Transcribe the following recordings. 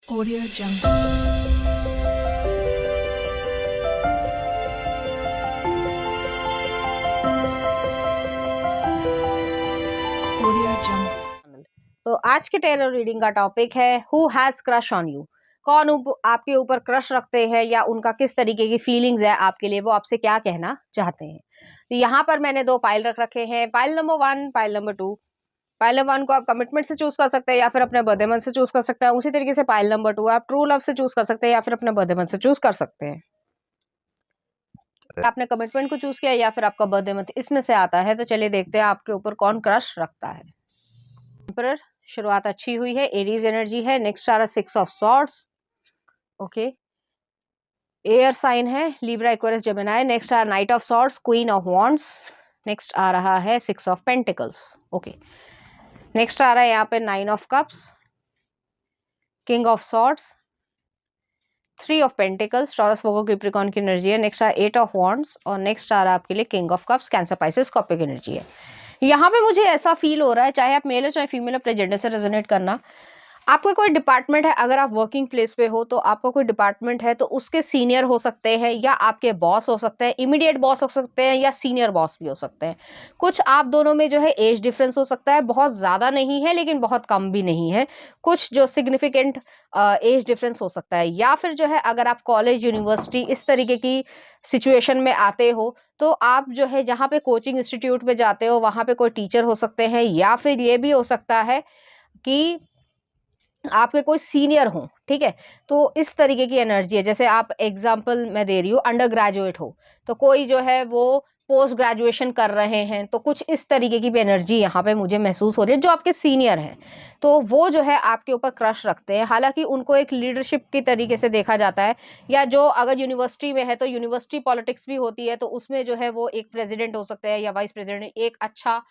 Audio Jungle. Audio Jungle. तो आज के टेरर रीडिंग का टॉपिक है who has crush on you. कौन आपके ऊपर क्रश रखते हैं या उनका किस तरीके की फीलिंग्स है आपके लिए, वो आपसे क्या कहना चाहते हैं। तो यहाँ पर मैंने दो पाइल रख रखे हैं, pile number 1, pile number 2। Pile number 1 को आप कमिटमेंट से चूज कर सकते हैं या फिर अपने बर्थडे मंथ से चूज कर सकते हैं। उसी तरीके से पाइल नंबर 2 आप ट्रू लव से चूज कर सकते हैं या फिर अपने बर्थडे मंथ से चूज कर सकते हैं। आपने कमिटमेंट को चूज किया या फिर आपका बर्थडे मंथ इसमें से आता है, तो चलिए देखते हैं आपके ऊपर कौन क्रश रखता है। एम्परर, शुरुआत अच्छी हुई है, एरीज एनर्जी है। नेक्स्ट आ रहा 6 of swords, okay, air sign है, लिब्रा, एक्वेरियस, जेमिनी। नेक्स्ट आ knight of swords, queen of wands. Next आ रहा है 6 ऑफ पेंटिकल्स, ओके। नेक्स्ट आ रहा है यहाँ पे 9 of cups, king of swords, 3 of pentacles, Taurus, Virgo, Capricorn की एनर्जी है। नेक्स्ट आ 8 ऑफ वॉन्ड्स और नेक्स्ट आ रहा है आपके लिए king of cups, cancer, Pisces, Scorpio की एनर्जी है। यहाँ पे मुझे ऐसा फील हो रहा है, चाहे आप मेल हो चाहे फीमेल, अपने जेंडर से रेजोनेट करना। आपका कोई डिपार्टमेंट है, अगर आप वर्किंग प्लेस पे हो तो आपका कोई डिपार्टमेंट है, तो उसके सीनियर हो सकते हैं या आपके बॉस हो सकते हैं, इमीडिएट बॉस हो सकते हैं या सीनियर बॉस भी हो सकते हैं। कुछ आप दोनों में जो है एज डिफरेंस हो सकता है, बहुत ज़्यादा नहीं है लेकिन बहुत कम भी नहीं है। कुछ जो सिग्निफिकेंट एज डिफरेंस हो सकता है, या फिर जो है अगर आप कॉलेज, यूनिवर्सिटी इस तरीके की सिचुएशन में आते हो, तो आप जो है जहाँ पे कोचिंग इंस्टीट्यूट में जाते हो वहाँ पे कोई टीचर हो सकते हैं, या फिर ये भी हो सकता है कि आपके कोई सीनियर हो, ठीक है। तो इस तरीके की एनर्जी है, जैसे आप एग्जाम्पल मैं दे रही हूँ, अंडर ग्रेजुएट हो तो कोई जो है वो पोस्ट ग्रेजुएशन कर रहे हैं, तो कुछ इस तरीके की भी एनर्जी यहाँ पे मुझे महसूस हो रही है। जो आपके सीनियर हैं तो वो जो है आपके ऊपर क्रश रखते हैं, हालांकि उनको एक लीडरशिप की तरीके से देखा जाता है, या जो अगर यूनिवर्सिटी में है तो यूनिवर्सिटी पॉलिटिक्स भी होती है, तो उसमें जो है वो एक प्रेसिडेंट हो सकते हैं या वाइस प्रेसिडेंट, एक अच्छा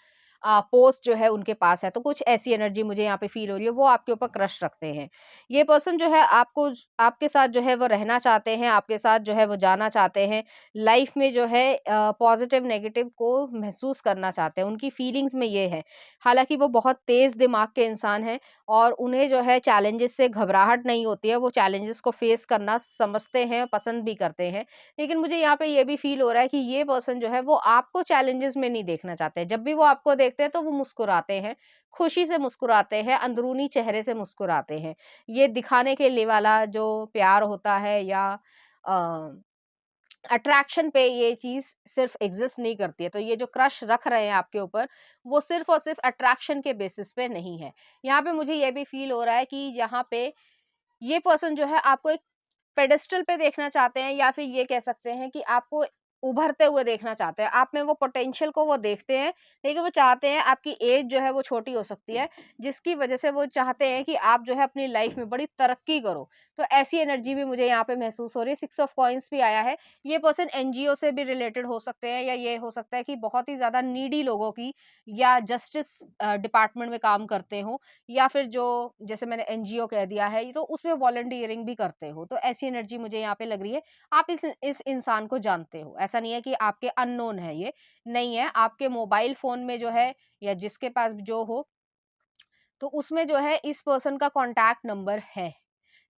पोस्ट जो है उनके पास है। तो कुछ ऐसी एनर्जी मुझे यहाँ पे फील हो रही है, वो आपके ऊपर क्रश रखते हैं। ये पर्सन जो है आपको, आपके साथ जो है वो रहना चाहते हैं, आपके साथ जो है वो जाना चाहते हैं, लाइफ में जो है पॉजिटिव नेगेटिव को महसूस करना चाहते हैं, उनकी फीलिंग्स में ये है। हालांकि वो बहुत तेज दिमाग के इंसान हैं और उन्हें जो है चैलेंजेस से घबराहट नहीं होती है, वो चैलेंजेस को फेस करना समझते हैं, पसंद भी करते हैं। लेकिन मुझे यहाँ पे ये भी फील हो रहा है कि ये पर्सन जो है वो आपको चैलेंजेस में नहीं देखना चाहते। जब भी वो आपको देखते हैं तो वो मुस्कुराते हैं, खुशी से मुस्कुराते हैं, अंदरूनी चेहरे से मुस्कुराते हैं। ये दिखाने के लिए वाला जो प्यार होता है या अट्रैक्शन पे ये चीज सिर्फ एग्जिस्ट नहीं करती है। तो ये जो क्रश रख रहे हैं आपके ऊपर, वो सिर्फ और सिर्फ अट्रैक्शन के बेसिस पे नहीं है। यहाँ पे मुझे ये भी फील हो रहा है कि यहाँ पे ये पर्सन जो है आपको एक पेडेस्टल पे देखना चाहते हैं, या फिर ये कह सकते हैं कि आपको उभरते हुए देखना चाहते हैं। आप में वो पोटेंशियल को वो देखते हैं, लेकिन वो चाहते हैं, आपकी एज जो है वो छोटी हो सकती है, जिसकी वजह से वो चाहते हैं कि आप जो है अपनी लाइफ में बड़ी तरक्की करो। तो ऐसी एनर्जी भी मुझे यहाँ पे महसूस हो रही है। 6 ऑफ कॉइन्स भी आया है। ये पर्सन एनजीओ से भी रिलेटेड हो सकते हैं, या ये हो सकता है कि बहुत ही ज़्यादा नीडी लोगों की या जस्टिस डिपार्टमेंट में काम करते हो, या फिर जो जैसे मैंने एनजीओ कह दिया है तो उसमें वॉलंटियरिंग भी करते हो। तो ऐसी एनर्जी मुझे यहाँ पे लग रही है। आप इस इंसान को जानते हो, ऐसा नहीं है कि आपके अननोन है, ये नहीं है। आपके मोबाइल फोन में जो है या जिसके पास जो हो, तो उसमें जो है इस पर्सन का कॉन्टैक्ट नंबर है।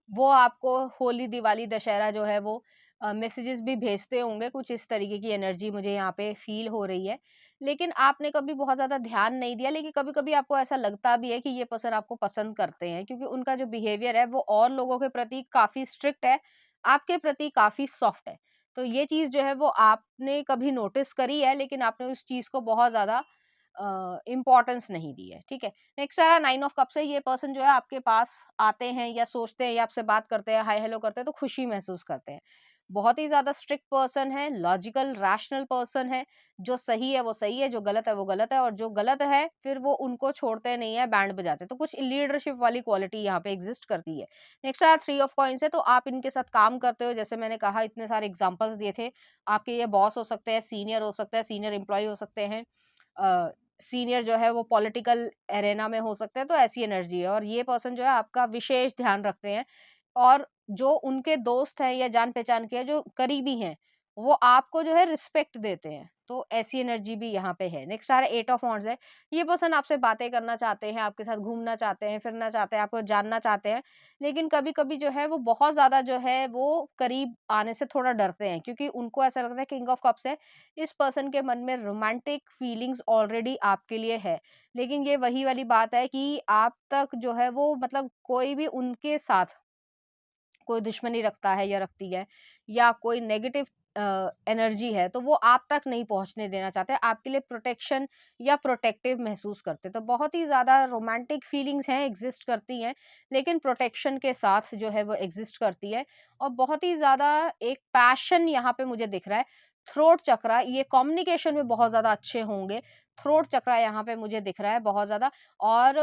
वो आपको होली, दिवाली, दशहरा जो है वो मैसेजेस भी भेजते होंगे। कुछ इस तरीके की एनर्जी मुझे यहाँ पे फील हो रही है। लेकिन आपने कभी बहुत ज़्यादा ध्यान नहीं दिया, लेकिन कभी-कभी आपको ऐसा लगता भी है कि ये पर्सन आपको पसंद करते हैं, क्योंकि उनका जो बिहेवियर है वो और लोगों के प्रति काफ़ी स्ट्रिक्ट है, आपके प्रति काफ़ी सॉफ्ट है। तो ये चीज़ जो है वो आपने कभी नोटिस करी है, लेकिन आपने उस चीज़ को बहुत ज़्यादा इम्पोर्टेंस नहीं दी है, ठीक है। नेक्स्ट आ रहा 9 ऑफ कप्स है। ये पर्सन जो है आपके पास आते हैं या सोचते हैं या आपसे बात करते हैं, हाय हेलो करते हैं, तो खुशी महसूस करते हैं। बहुत ही ज़्यादा स्ट्रिक्ट पर्सन है, लॉजिकल रैशनल पर्सन है। जो सही है वो सही है, जो गलत है वो गलत है, और जो गलत है फिर वो उनको छोड़ते नहीं है, बैंड बजाते हैं। तो कुछ लीडरशिप वाली क्वालिटी यहाँ पे एग्जिस्ट करती है। नेक्स्ट आया 3 ऑफ कॉइन्स है। तो आप इनके साथ काम करते हो, जैसे मैंने कहा इतने सारे एग्जांपल्स दिए थे। आपके ये बॉस हो सकते हैं, सीनियर हो सकते हैं, सीनियर एम्प्लॉय हो सकते हैं, सीनियर जो है वो पॉलिटिकल एरेना में हो सकते हैं। तो ऐसी एनर्जी है, और ये पर्सन जो है आपका विशेष ध्यान रखते हैं, और जो उनके दोस्त हैं या जान पहचान के हैं, जो करीबी हैं, वो आपको जो है रिस्पेक्ट देते हैं। तो ऐसी एनर्जी भी यहाँ पे है। नेक्स्ट आ रहा है 8 ऑफ वांड्स है। ये पर्सन आपसे बातें करना चाहते हैं, आपके साथ घूमना चाहते हैं, फिरना चाहते हैं, आपको जानना चाहते हैं, लेकिन कभी-कभी जो है वो बहुत ज़्यादा जो है वो करीब आने से थोड़ा डरते हैं, क्योंकि उनको ऐसा लगता है किंग ऑफ कप्स है, इस पर्सन के मन में रोमांटिक फीलिंग्स ऑलरेडी आपके लिए है। लेकिन ये वही वाली बात है कि आप तक जो है वो मतलब कोई भी उनके साथ कोई दुश्मनी रखता है या रखती है, या कोई नेगेटिव एनर्जी है, तो वो आप तक नहीं पहुंचने देना चाहते, आपके लिए प्रोटेक्शन या प्रोटेक्टिव महसूस करते, तो बहुत ही ज्यादा रोमांटिक फीलिंग्स हैं, एग्जिस्ट करती हैं, लेकिन प्रोटेक्शन के साथ जो है वो एग्जिस्ट करती है। और बहुत ही ज्यादा एक पैशन यहाँ पे मुझे दिख रहा है। थ्रोट चक्रा, ये कम्युनिकेशन में बहुत ज्यादा अच्छे होंगे। थ्रोट चक्रा यहाँ पे मुझे दिख रहा है बहुत ज्यादा। और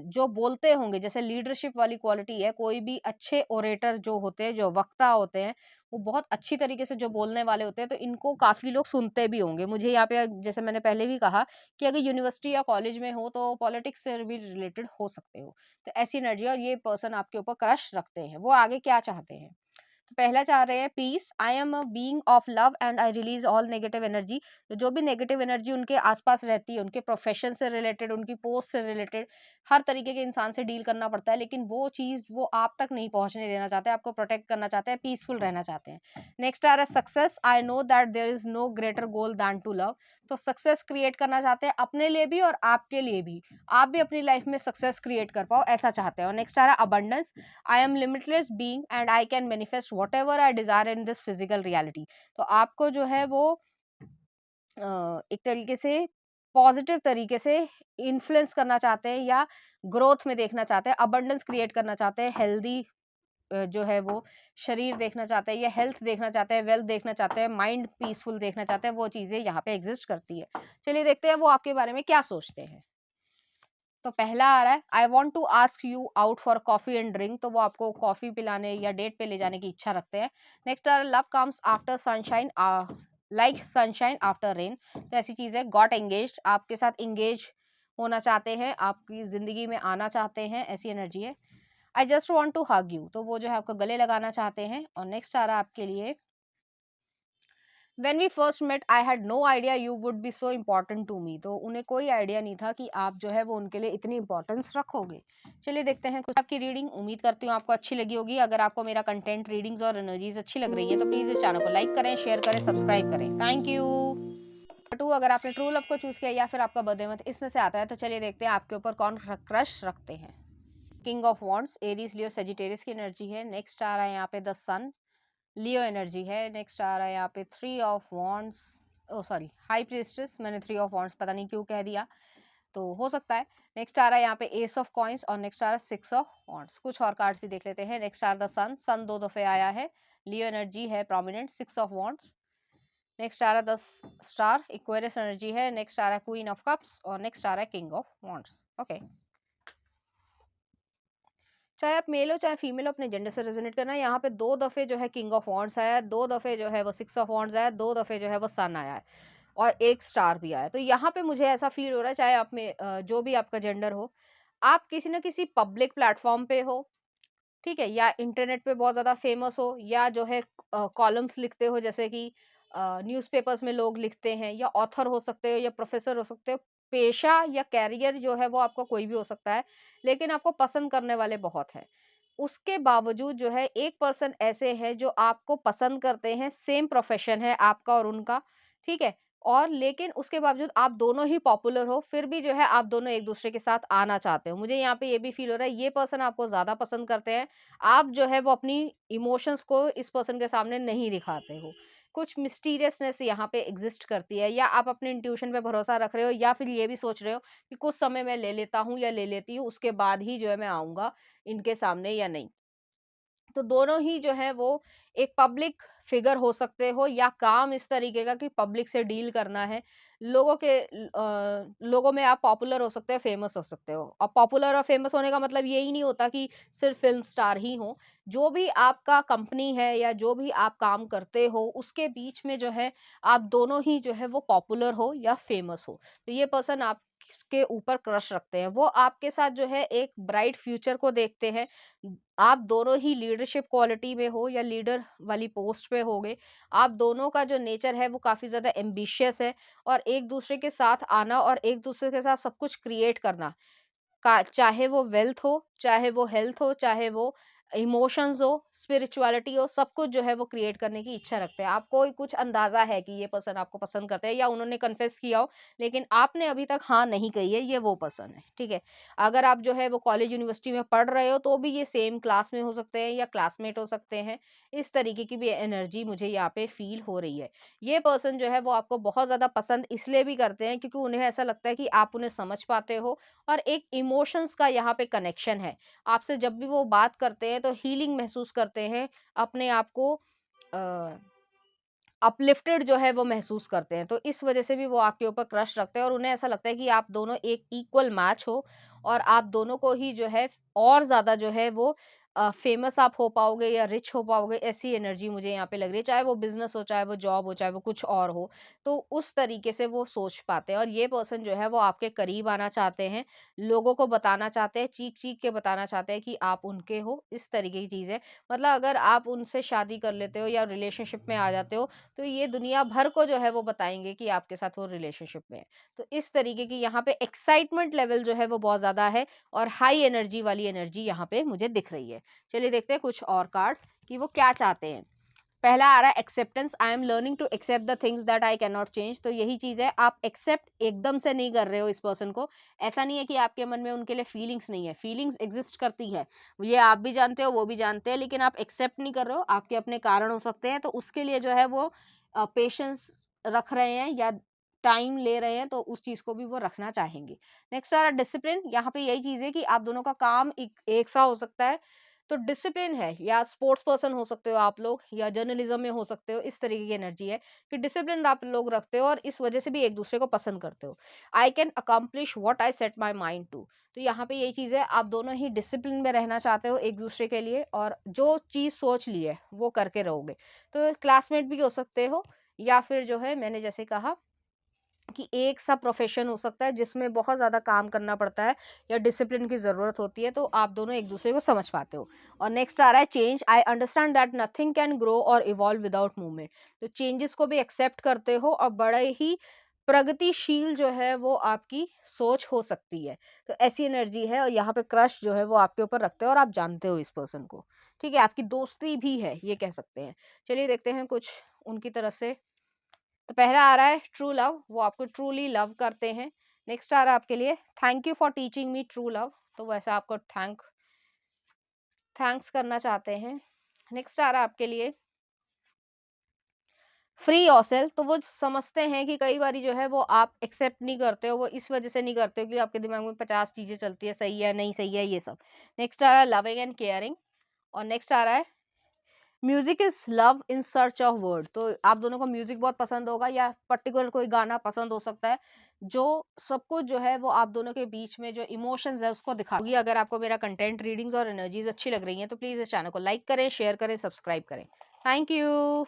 जो बोलते होंगे, जैसे लीडरशिप वाली क्वालिटी है, कोई भी अच्छे ओरेटर जो होते हैं, जो वक्ता होते हैं, वो बहुत अच्छी तरीके से जो बोलने वाले होते हैं, तो इनको काफी लोग सुनते भी होंगे। मुझे यहाँ पे जैसे मैंने पहले भी कहा कि अगर यूनिवर्सिटी या कॉलेज में हो तो पॉलिटिक्स से भी रिलेटेड हो सकते हो, तो ऐसी एनर्जी। और ये पर्सन आपके ऊपर क्रश रखते हैं, वो आगे क्या चाहते हैं। तो पहला चाह रहे हैं peace, I am a being of love and I release all negative energy. तो जो भी नेगेटिव एनर्जी उनके आसपास रहती है, उनके प्रोफेशन से रिलेटेड, उनकी पोस्ट से रिलेटेड, हर तरीके के इंसान से डील करना पड़ता है, लेकिन वो चीज वो आप तक नहीं पहुंचने देना चाहते, आपको प्रोटेक्ट करना चाहते हैं, पीसफुल रहना चाहते हैं। नेक्स्ट आ रहा है success, I know that there is no greater goal than to love. तो सक्सेस क्रिएट करना चाहते हैं अपने लिए भी और आपके लिए भी, आप भी अपनी लाइफ में सक्सेस क्रिएट कर पाओ, ऐसा चाहते हैं। और नेक्स्ट आ रहा है abundance, I am limitless being and I can manifest whatever I Dzire in this physical reality. तो आपको जो है वो एक तरीके से पॉजिटिव तरीके से इन्फ्लुएंस करना चाहते हैं, या ग्रोथ में देखना चाहते हैं, अबंडेंस क्रिएट करना चाहते हैं, हेल्दी जो है वो शरीर देखना चाहते हैं, या हेल्थ देखना चाहते हैं, वेल्थ देखना चाहते हैं, माइंड पीसफुल देखना चाहते हैं, वो चीजें यहाँ पे एग्जिस्ट करती है। चलिए देखते हैं वो आपके बारे में क्या सोचते हैं। तो पहला आ रहा है, I want to ask you out for coffee and drink. तो वो आपको कॉफी पिलाने या डेट पे ले जाने की इच्छा रखते हैं। नेक्स्ट आ रहा है, love comes after sunshine, like sunshine after rain. तो ऐसी चीज है। गॉट एंगेज्ड, आपके साथ एंगेज होना चाहते हैं, आपकी जिंदगी में आना चाहते हैं, ऐसी एनर्जी है। I just want to hug you, तो वो जो है आपको गले लगाना चाहते हैं। और नेक्स्ट आ रहा है आपके लिए, When we first met, I had no idea you would be so important to me। तो उन्हें कोई आइडिया नहीं था कि आप जो है वो उनके लिए इतनी इंपॉर्टेंस रखोगे। चलिए देखते हैं कुछ आपकी रीडिंग। उम्मीद करती हूँ आपको अच्छी लगी होगी। अगर आपको मेरा कंटेंट, रीडिंग्स और एनर्जीज अच्छी लग रही है तो प्लीज इस चैनल को लाइक करें, शेयर करें, सब्सक्राइब करें। Thank you. टू, अगर आपने ट्रू लव को चूज किया या फिर आपका बर्थडे मंथ इसमें से आता है, तो चलिए देखते हैं आपके ऊपर कौन क्रश रखते हैं। King of wands, Aries, Leo, Sagittarius की एनर्जी है। नेक्स्ट आ रहा है यहाँ पे द सन, लियो एनर्जी है। नेक्स्ट आ रहा है यहाँ पे three of wands, oh sorry high priestess, मैंने थ्री ऑफ वॉन्ड्स पता नहीं क्यों कह दिया, तो हो सकता है। नेक्स्ट आ रहा है यहाँ पे एस ऑफ कॉइंस, और नेक्स्ट आ रहा है सिक्स ऑफ वॉन्ड्स। कुछ और कार्ड्स भी देख लेते हैं। नेक्स्ट आ रहा है सन, सन दो दफे आया है, लियो एनर्जी है prominent, six of wands. Next आ रहा है द स्टार, इक्वेरियस एनर्जी है। नेक्स्ट आ रहा है क्वीन ऑफ कप्स, और नेक्स्ट आ रहा है किंग ऑफ वॉन्ड्स। ओके, चाहे आप मेल हो चाहे फीमेल हो, अपने जेंडर से रेजोनेट करना है। यहाँ पे दो दफे जो है किंग ऑफ वॉन्ड्स आया है, दो दफे जो है वो सिक्स ऑफ वॉन्ड्स आया है, दो दफे जो है वो सन आया है, और एक स्टार भी आया है। तो यहाँ पे मुझे ऐसा फील हो रहा है, चाहे आप में जो भी आपका जेंडर हो, आप किसी न किसी पब्लिक प्लेटफॉर्म पे हो, ठीक है, या इंटरनेट पे बहुत ज्यादा फेमस हो, या जो है कॉलम्स लिखते हो, जैसे कि न्यूज़पेपर्स में लोग लिखते हैं, या ऑथर हो सकते हो, या प्रोफेसर हो सकते हो। पेशा या कैरियर जो है वो आपका कोई भी हो सकता है, लेकिन आपको पसंद करने वाले बहुत हैं। उसके बावजूद जो है एक पर्सन ऐसे है जो आपको पसंद करते हैं, सेम प्रोफेशन है आपका और उनका, ठीक है, और लेकिन उसके बावजूद आप दोनों ही पॉपुलर हो, फिर भी जो है आप दोनों एक दूसरे के साथ आना चाहते हो। मुझे यहाँ पे ये भी फील हो रहा है, ये पर्सन आपको ज्यादा पसंद करते हैं, आप जो है वो अपनी इमोशंस को इस पर्सन के सामने नहीं दिखाते हो। कुछ मिस्टीरियसनेस यहाँ पे एग्जिस्ट करती है, या आप अपने इंट्यूशन पे भरोसा रख रहे हो, या फिर ये भी सोच रहे हो कि कुछ समय मैं ले लेता हूँ या ले लेती हूँ, उसके बाद ही जो है मैं आऊंगा इनके सामने या नहीं। तो दोनों ही जो है वो एक पब्लिक फिगर हो सकते हो, या काम इस तरीके का कि पब्लिक से डील करना है। लोगों में आप पॉपुलर हो सकते हो, फेमस हो सकते हो। और पॉपुलर और फेमस होने का मतलब यही नहीं होता कि सिर्फ फिल्म स्टार ही हो। जो भी आपका कंपनी है या जो भी आप काम करते हो, उसके बीच में जो है आप दोनों ही जो है वो पॉपुलर हो या फेमस हो। तो ये पर्सन आप आपके ऊपर क्रश रखते हैं। वो आपके साथ जो है एक ब्राइट फ्यूचर को देखते हैं। आप दोनों ही लीडरशिप क्वालिटी में हो या लीडर वाली पोस्ट पे होगे। आप दोनों का जो नेचर है वो काफ़ी ज़्यादा एम्बिशियस है और एक-दूसरे के साथ आना और एक-दूसरे के साथ सब कुछ क्रिएट करना का, चाहे वो वेल्थ हो, चाहे वो हेल्थ हो, चाहे वो इमोशंस हो, स्पिरिचुअलिटी हो, सब कुछ जो है वो क्रिएट करने की इच्छा रखते हैं। आपको कुछ अंदाज़ा है कि ये पर्सन आपको पसंद करते हैं या उन्होंने कन्फेस किया हो, लेकिन आपने अभी तक हाँ नहीं कही है, ये वो पर्सन है, ठीक है? अगर आप जो है वो कॉलेज यूनिवर्सिटी में पढ़ रहे हो, तो भी ये सेम क्लास में हो सकते हैं या क्लासमेट हो सकते हैं। इस तरीके की भी एनर्जी मुझे यहाँ पे फ़ील हो रही है। ये पर्सन जो है वो आपको बहुत ज़्यादा पसंद इसलिए भी करते हैं क्योंकि उन्हें ऐसा लगता है कि आप उन्हें समझ पाते हो और एक इमोशंस का यहाँ पे कनेक्शन है। आपसे जब भी वो बात करते हैं तो हीलिंग महसूस करते हैं, अपने आप को अ, अपलिफ्टेड जो है वो महसूस करते हैं। तो इस वज़ह से भी वो आपके ऊपर क्रश रखते हैं और उन्हें ऐसा लगता है कि आप दोनों एक इक्वल मैच हो और आप दोनों को ही जो है और ज़्यादा जो है वो फ़ेमस आप हो पाओगे या रिच हो पाओगे, ऐसी एनर्जी मुझे यहाँ पे लग रही है। चाहे वो बिज़नेस हो, चाहे वो जॉब हो, चाहे वो कुछ और हो। तो उस तरीके से वो सोच पाते हैं और ये पर्सन जो है वो आपके करीब आना चाहते हैं, लोगों को बताना चाहते हैं, चीख-चीख के बताना चाहते हैं कि आप उनके हो, इस तरीके की चीज़ है। मतलब अगर आप उनसे शादी कर लेते हो या रिलेशनशिप में आ जाते हो, तो ये दुनिया भर को जो है वो बताएँगे कि आपके साथ वो रिलेशनशिप में है। तो इस तरीके की यहाँ पे एक्साइटमेंट लेवल जो है वो बहुत ज़्यादा है और हाई एनर्जी वाली एनर्जी यहाँ पे मुझे दिख रही है। चलिए देखते हैं कुछ और कार्ड्स कि वो क्या चाहते हैं। पहला आ रहा है acceptance, I am learning to accept the things that I can not change. तो यही चीज़ है, आप एक्सेप्ट एकदम से नहीं कर रहे हो इस पर्सन को। ऐसा नहीं है कि आपके मन में उनके लिए फीलिंग्स नहीं है, फीलिंग्स एग्जिस्ट करती है। ये आप भी जानते हो, वो भी जानते हैं, लेकिन आप एक्सेप्ट नहीं कर रहे हो। आपके अपने कारण हो सकते हैं, तो उसके लिए जो है वो पेशेंस रख रहे हैं या टाइम ले रहे हैं, तो उस चीज़ को भी वो रखना चाहेंगे। नेक्स्ट आ रहा है डिसिप्लिन। यहाँ पे यही चीज़ है कि आप दोनों का काम एक सा हो सकता है, तो डिसिप्लिन है, या स्पोर्ट्स पर्सन हो सकते हो आप लोग या जर्नलिज्म में हो सकते हो। इस तरीके की एनर्जी है कि डिसिप्लिन आप लोग रखते हो और इस वजह से भी एक दूसरे को पसंद करते हो। I can accomplish what I set my mind to. तो यहाँ पे यही चीज़ है, आप दोनों ही डिसिप्लिन में रहना चाहते हो एक दूसरे के लिए और जो चीज़ सोच ली है वो करके रहोगे। तो क्लासमेट भी हो सकते हो या फिर जो है मैंने जैसे कहा कि एक सा प्रोफेशन हो सकता है जिसमें बहुत ज़्यादा काम करना पड़ता है या डिसिप्लिन की ज़रूरत होती है, तो आप दोनों एक दूसरे को समझ पाते हो। और नेक्स्ट आ रहा है change, I understand that nothing can grow और इवॉल्व विदाउट मूवमेंट। तो चेंजेस को भी एक्सेप्ट करते हो और बड़े ही प्रगतिशील जो है वो आपकी सोच हो सकती है। तो ऐसी एनर्जी है और यहाँ पे क्रश जो है वो आपके ऊपर रखते हो और आप जानते हो इस पर्सन को, ठीक है? आपकी दोस्ती भी है, ये कह सकते हैं। चलिए देखते हैं कुछ उनकी तरफ से। तो पहला आ रहा है ट्रू लव, वो आपको ट्रूली लव करते हैं। नेक्स्ट आ रहा है आपके लिए thank you for teaching me true love, तो वैसे आपको थैंक्स करना चाहते हैं। नेक्स्ट आ रहा है आपके लिए फ्री योरसेल्फ, तो वो समझते हैं कि कई बारी जो है वो आप एक्सेप्ट नहीं करते हो, वो इस वजह से नहीं करते हो कि आपके दिमाग में 50 चीजें चलती है, सही है नहीं सही है ये सब। नेक्स्ट आ रहा है लविंग एंड केयरिंग और नेक्स्ट आ रहा है music is love in search of word. तो आप दोनों को म्यूजिक बहुत पसंद होगा या पर्टिकुलर कोई गाना पसंद हो सकता है जो सब कुछ जो है वो आप दोनों के बीच में जो इमोशंस है उसको दिखाओगी। अगर आपको मेरा कंटेंट रीडिंग्स और एनर्जीज अच्छी लग रही हैं तो प्लीज इस चैनल को लाइक करें, शेयर करें, सब्सक्राइब करें। Thank you.